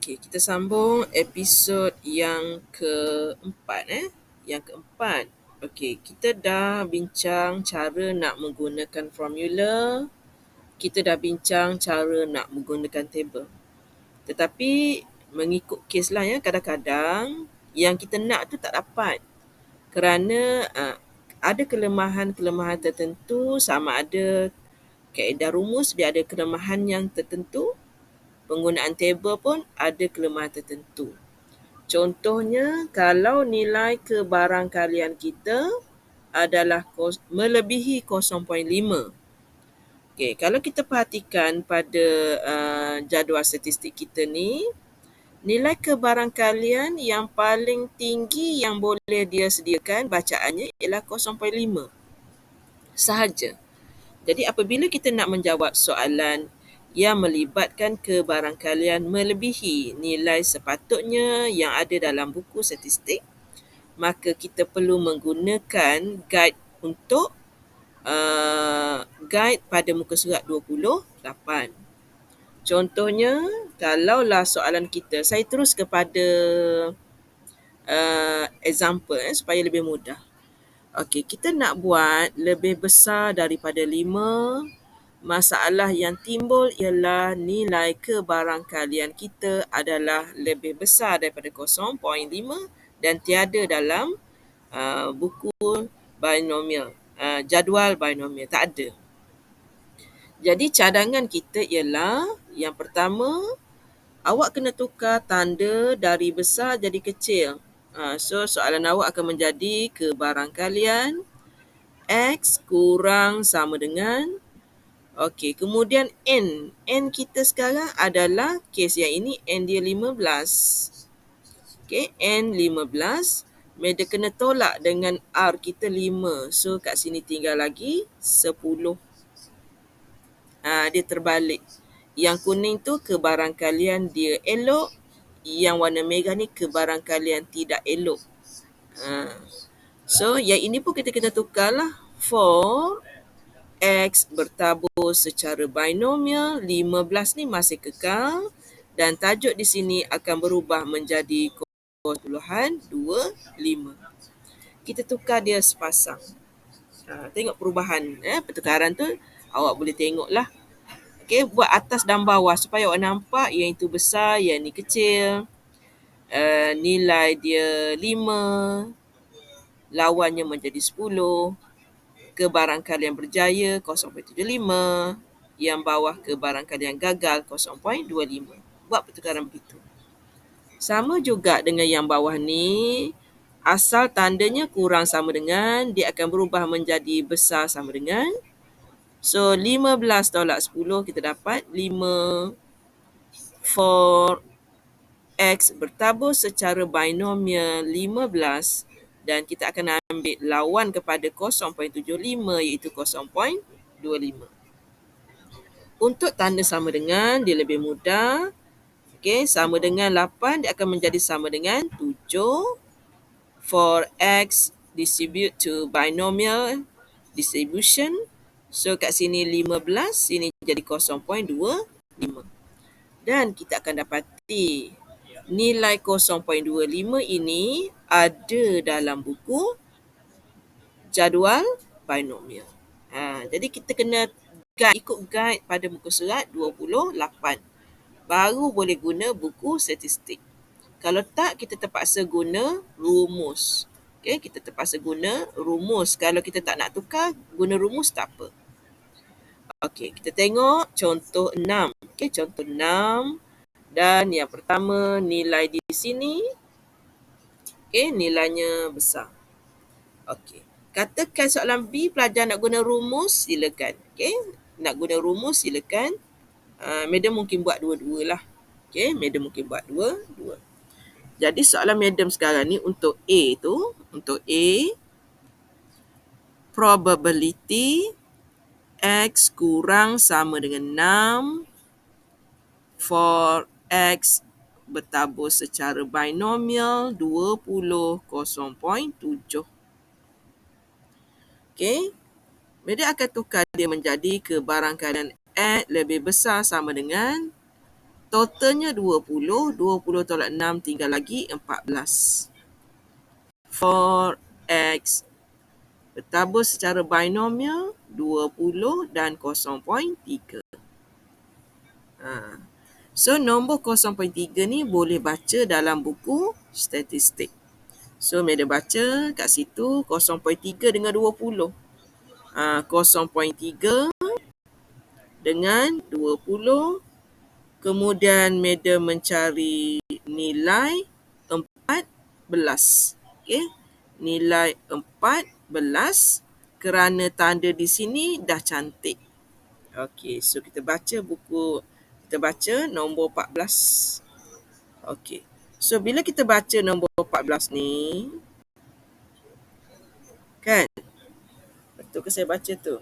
Okey, kita sambung episod yang keempat. Yang keempat. Okey, kita dah bincang cara nak menggunakan formula. Kita dah bincang cara nak menggunakan table. Tetapi mengikut kes lah ya, kadang-kadang yang kita nak tu tak dapat. Kerana ada kelemahan-kelemahan tertentu, sama ada kaedah rumus dia ada kelemahan yang tertentu. Penggunaan table pun ada kelemahan tertentu. Contohnya, kalau nilai kebarangkalian kita adalah melebihi 0.5. Okey, kalau kita perhatikan pada jadual statistik kita ni, nilai kebarangkalian yang paling tinggi yang boleh dia sediakan bacaannya ialah 0.5 sahaja. Jadi apabila kita nak menjawab soalan yang melibatkan kebarangkalian melebihi nilai sepatutnya yang ada dalam buku statistik, maka kita perlu menggunakan guide untuk guide pada muka surat 28. Contohnya, kalaulah soalan kita, saya terus kepada example supaya lebih mudah. Okey, kita nak buat lebih besar daripada 5. Masalah yang timbul ialah nilai kebarangkalian kita adalah lebih besar daripada 0.5 dan tiada dalam buku binomial, jadual binomial, tak ada. Jadi cadangan kita ialah yang pertama, awak kena tukar tanda dari besar jadi kecil. So soalan awak akan menjadi kebarangkalian X kurang sama dengan, okey, kemudian N. N kita sekarang adalah kes yang ini, N dia 15. Okey, N 15. Dia kena tolak dengan R kita 5. So kat sini tinggal lagi 10. Dia terbalik. Yang kuning tu kebarangkalian dia elok. Yang warna merah ni kebarangkalian tidak elok. So yang ini pun kita kena tukarlah. For X bertabur secara binomial, 15 ni masih kekal dan tajuk di sini akan berubah menjadi 0.25. Kita tukar dia sepasang. Tengok perubahan pertukaran tu, awak boleh tengoklah. Okey, buat atas dan bawah supaya awak nampak yang itu besar, yang ni kecil. Nilai dia 5, lawannya menjadi 10. Kebarangkalian berjaya 0.75, yang bawah kebarangkalian gagal 0.25. Buat pertukaran begitu. Sama juga dengan yang bawah ni, asal tandanya kurang sama dengan, dia akan berubah menjadi besar sama dengan. So 15 tolak 10 kita dapat 5. For X bertabur secara binomial 15 dan kita akan ambil lawan kepada 0.75 iaitu 0.25. Untuk tanda sama dengan dia lebih mudah. Okey, sama dengan 8 dia akan menjadi sama dengan 7. For X distribute to binomial distribution. So kat sini 15, sini jadi 0.25. Dan kita akan dapati nilai 0.25 ini ada dalam buku jadual binomial. Jadi kita kena ikut guide pada muka surat 28. Baru boleh guna buku statistik. Kalau tak, kita terpaksa guna rumus. Okay, kita terpaksa guna rumus. Kalau kita tak nak tukar, guna rumus tak apa. Okey, kita tengok contoh 6. Okey, contoh 6. Dan yang pertama, nilai di sini. Okey, nilainya besar. Okey. Katakan soalan B, pelajar nak guna rumus, silakan. Okey, nak guna rumus, silakan. Madam mungkin buat dua-dua lah. Okey, madam mungkin buat dua-dua. Jadi soalan madam sekarang ni untuk A tu, untuk A, probability X kurang sama dengan 6 for X bertabur secara binomial 20, 0.7. Okey. Dia akan tukar dia menjadi kebarangkalian X lebih besar sama dengan Totalnya 20. 20 tolak 6 tinggal lagi 14. 4x bertabur secara binomial 20 dan 0.3. So, nombor 0.3 ni boleh baca dalam buku statistik. So, Meda baca kat situ 0.3 dengan 20. 0.3 dengan 20. Kemudian Meda mencari nilai 14. Okey. Nilai 14 kerana tanda di sini dah cantik. Okey, so kita baca nombor 14. Okey. So bila kita baca nombor 14 ni, kan? Betul ke saya baca tu?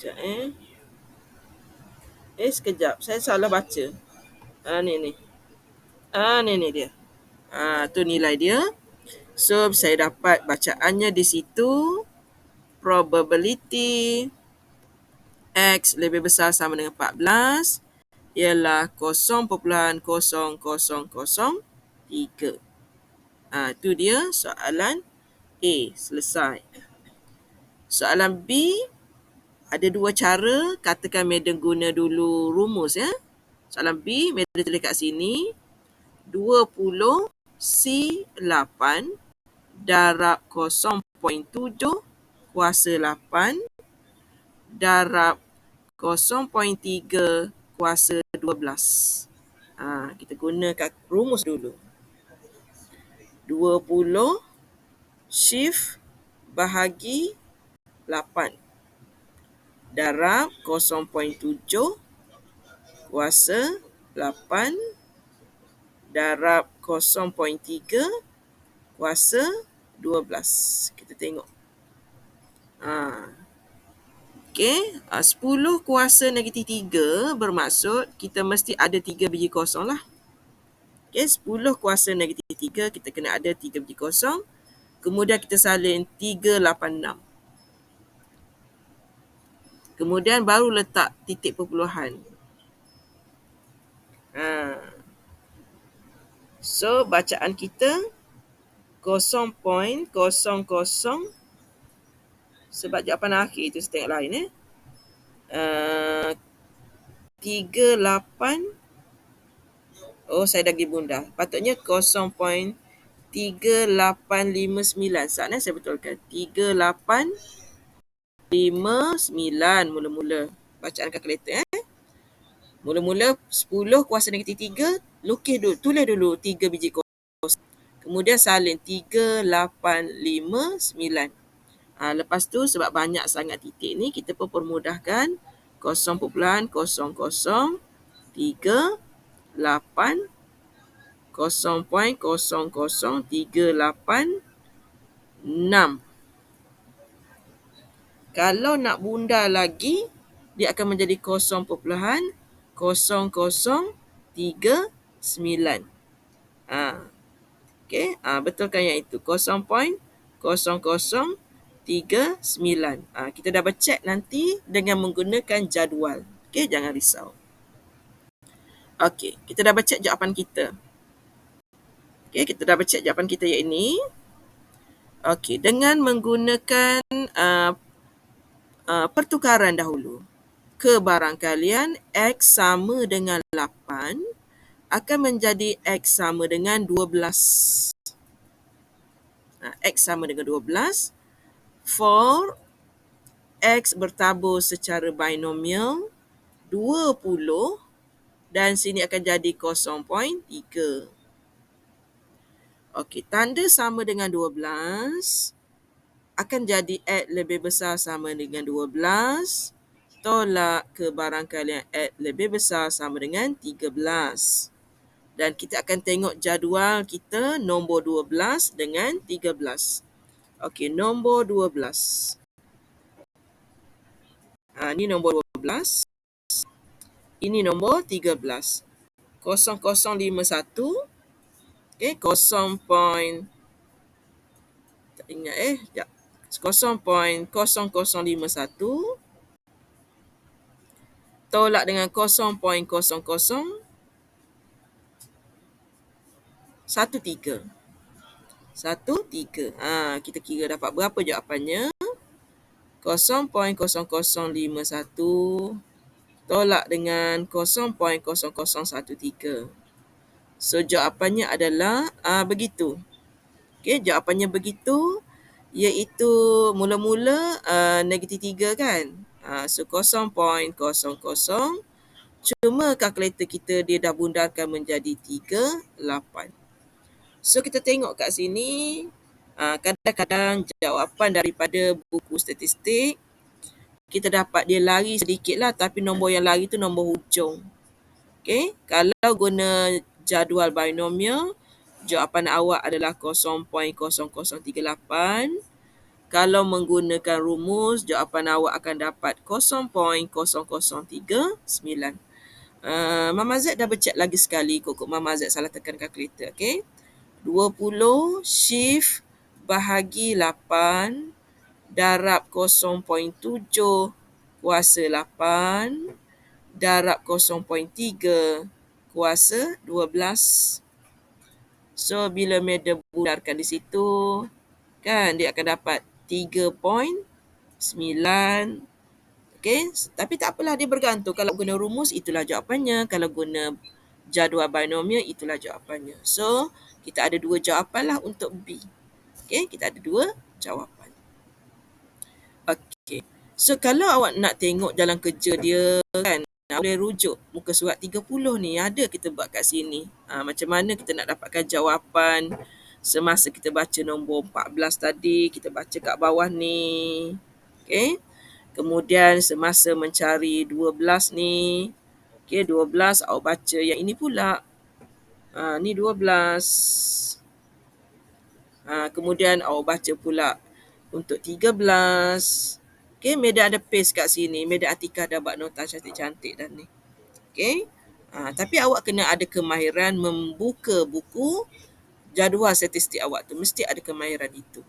Sekejap sekejap. Saya salah baca. Ni dia. Tu nilai dia. So saya dapat bacaannya di situ. Probability X lebih besar sama dengan 14 ialah 0.0003. Tu dia soalan A. Selesai. Soalan B, ada dua cara. Katakan Madam guna dulu rumus ya. Soalan B, Madam tulis kat sini. 20 C8 darab 0.7 kuasa 8 darab 0.3 kuasa 12. Kita gunakan rumus dulu. 20 shift bahagi 8 darab 0.7 kuasa 8 darab 0.3 kuasa 12. Kita tengok. Okey, 10 kuasa negatif 3 bermaksud kita mesti ada 3 biji kosong lah. Okey, 10 kuasa negatif 3 kita kena ada 3 biji kosong. Kemudian kita salin 386. Kemudian baru letak titik perpuluhan. So, bacaan kita 0.00 sebab jawapan akhir itu setengah lain 38. Saya dah pergi bunda. Patutnya 0.3859. Saatnya saya betulkan. 3859 mula-mula. Bacaan kalkulator Mula-mula 10 kuasa negatif 3, tulis dulu 3 biji kosong. Kemudian salin 3859. Lepas tu sebab banyak sangat titik ni, kita pun permudahkan 0.0038 0.0038 6. Kalau nak bunda lagi, dia akan menjadi 0.0039. Okey, betulkan yang itu 0.0039. Kita double check nanti dengan menggunakan jadual. Okey, jangan risau. Okey, kita double check jawapan kita. Okey, kita double check jawapan kita yang ini. Okey, dengan menggunakan pertukaran dahulu. Kebarangkalian X sama dengan 8 akan menjadi X sama dengan 12. X sama dengan 12. For X bertabur secara binomial 20 dan sini akan jadi 0.3. Okey, tanda sama dengan 12 akan jadi X lebih besar sama dengan 12 tolak kebarangkalian X lebih besar sama dengan 13. Dan kita akan tengok jadual kita nombor 12 dengan 13. Okey, nombor 12. Ini nombor 12. Ini nombor 13. 0051. Okey, 0.0051 tolak dengan 0.0013. Kita kira dapat berapa jawapannya. 0.0051 tolak dengan 0.0013. So jawapannya adalah begitu. Okey, jawapannya begitu, iaitu mula-mula negatif 3 kan. So 0.00, cuma kalkulator kita dia dah bundarkan menjadi 38. So kita tengok kat sini, kadang-kadang jawapan daripada buku statistik kita dapat dia lari sedikit lah, tapi nombor yang lari tu nombor hujung. Okay, kalau guna jadual binomial, jawapan awak adalah 0.0038. Kalau menggunakan rumus, jawapan awak akan dapat 0.0039. Mama Z dah bercek lagi sekali, kok Mama Z salah tekan kalkulator. Okay, 20 shift bahagi 8 darab 0.7 kuasa 8 darab 0.3 kuasa 12. So bila Meda bundarkan di situ, kan dia akan dapat 3.9. Okey, tapi tak apalah, dia bergantung. Kalau guna rumus itulah jawapannya, kalau guna jadual binomial itulah jawapannya. So kita ada dua jawapan lah untuk B. Okey, kita ada dua jawapan. Okey. So kalau awak nak tengok jalan kerja dia kan, boleh rujuk muka surat 30 ni, ada kita buat kat sini. Macam mana kita nak dapatkan jawapan semasa kita baca nombor 14 tadi, kita baca kat bawah ni. Okey. Kemudian semasa mencari 12 ni, okey, 12 awak baca yang ini pula. Ni 12. Kemudian awak baca pula untuk 13. Okey, Meda ada paste kat sini. Meda Atikah dah buat nota cantik-cantik dah ni. Okey. Tapi awak kena ada kemahiran membuka buku jadual statistik awak tu. Mesti ada kemahiran itu.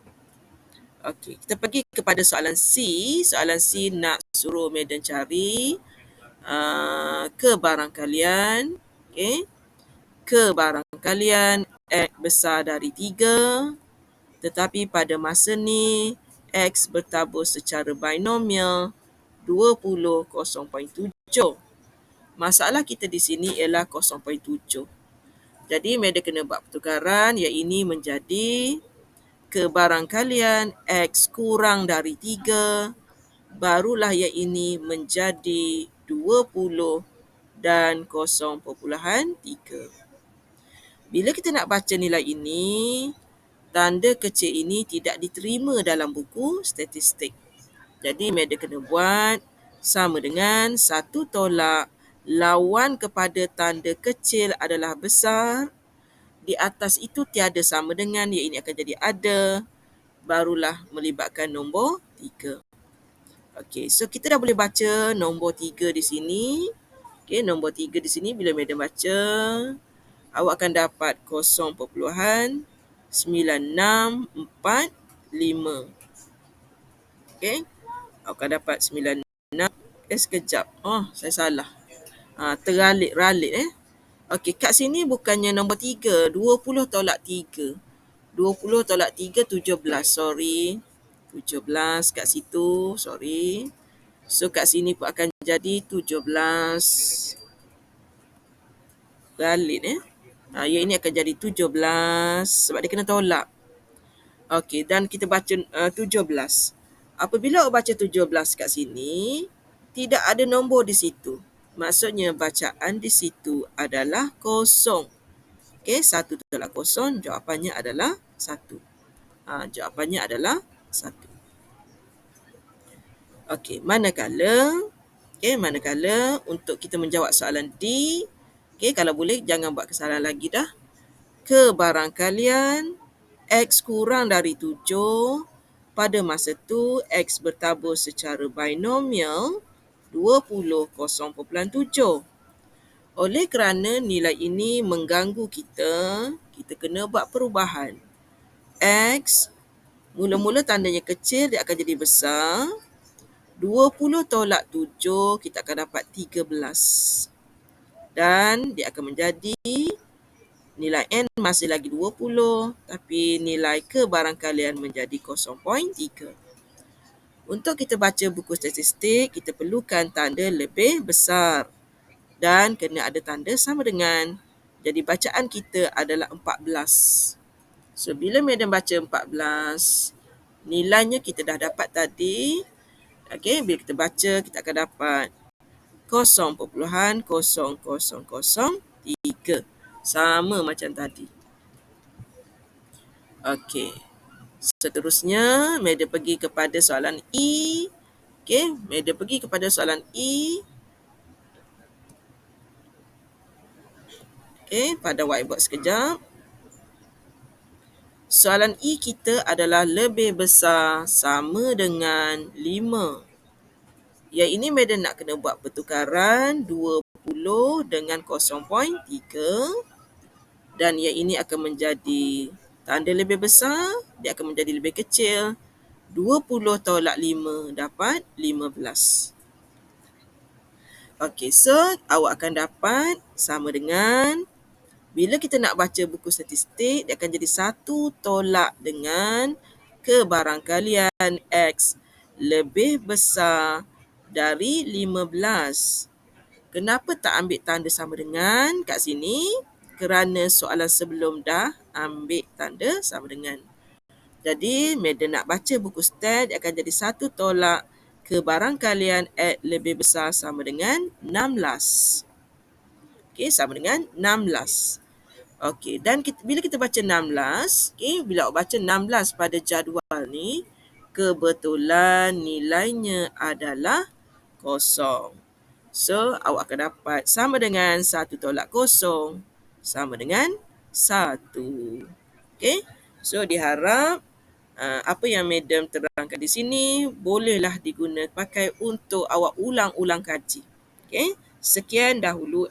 Okey, kita pergi kepada soalan C. Soalan C nak suruh Meda cari kebarangkalian. Okey. Kebarangkalian X besar dari 3, tetapi pada masa ni X bertabur secara binomial 20, 0.7. Masalah kita di sini ialah 0.7. Jadi Meda kena buat pertukaran, yang ini menjadi kebarangkalian X kurang dari 3, barulah yang ini menjadi 20 dan 0.3. Bila kita nak baca nilai ini, tanda kecil ini tidak diterima dalam buku statistik. Jadi Meda kena buat sama dengan 1 tolak lawan kepada tanda kecil adalah besar. Di atas itu tiada sama dengan, yang ini akan jadi ada, barulah melibatkan nombor 3. Okey, so kita dah boleh baca nombor 3 di sini. Okey, nombor 3 di sini bila Meda baca, awak akan dapat 0.9645. Okey, awak akan dapat 96. Sekejap. Saya salah. Terralit. Okey, kat sini bukannya nombor 3. 20 tolak 3. 20 tolak 3, 17. Sorry. 17 kat situ. Sorry. So, kat sini pun akan jadi 17. Ralit. Yang ini akan jadi 17 sebab dia kena tolak. Okey, dan kita baca 17. Apabila awak baca 17 kat sini, tidak ada nombor di situ. Maksudnya bacaan di situ adalah kosong. Okey, 1 tolak kosong, jawapannya adalah 1. Jawapannya adalah 1. Okey, manakala untuk kita menjawab soalan D, okey, kalau boleh jangan buat kesalahan lagi dah. Kebarangkalian X kurang dari 7, pada masa tu X bertabur secara binomial 20, 0.7. Oleh kerana nilai ini mengganggu kita kena buat perubahan. X, mula-mula tandanya kecil, dia akan jadi besar. 20 tolak 7, kita akan dapat 13. Dan dia akan menjadi nilai N masih lagi 20, tapi nilai kebarangkalian menjadi 0.3. Untuk kita baca buku statistik, kita perlukan tanda lebih besar dan kena ada tanda sama dengan. Jadi bacaan kita adalah 14. So, bila Madam baca 14, nilainya kita dah dapat tadi. Okey, bila kita baca, kita akan dapat 0.0003. Sama macam tadi. Okey. Seterusnya, Madam pergi kepada soalan E. Okey, Madam pergi kepada soalan E. Okey, pada whiteboard sekejap. Soalan E kita adalah lebih besar sama dengan 5. Yang ini Madam nak kena buat pertukaran 20 dengan 0.3. Dan yang ini akan menjadi tanda lebih besar, dia akan menjadi lebih kecil. 20 tolak 5 dapat 15. Okey, so awak akan dapat sama dengan, bila kita nak baca buku statistik, dia akan jadi 1 tolak dengan kebarangkalian X lebih besar dari 15. Kenapa tak ambil tanda sama dengan kat sini? Kerana soalan sebelum dah ambil tanda sama dengan. Jadi, Madam nak baca buku stat, dia akan jadi 1 tolak kebarangkalian X lebih besar sama dengan 16. Okey, sama dengan 16. Okey, dan bila kita baca 16, bila awak baca 16 pada jadual ni, kebetulan nilainya adalah 0. So, awak akan dapat sama dengan 1 tolak 0 sama dengan 1. Okey, so diharap apa yang Madam terangkan di sini bolehlah pakai untuk awak ulang-ulang kaji. Okey, sekian dahulu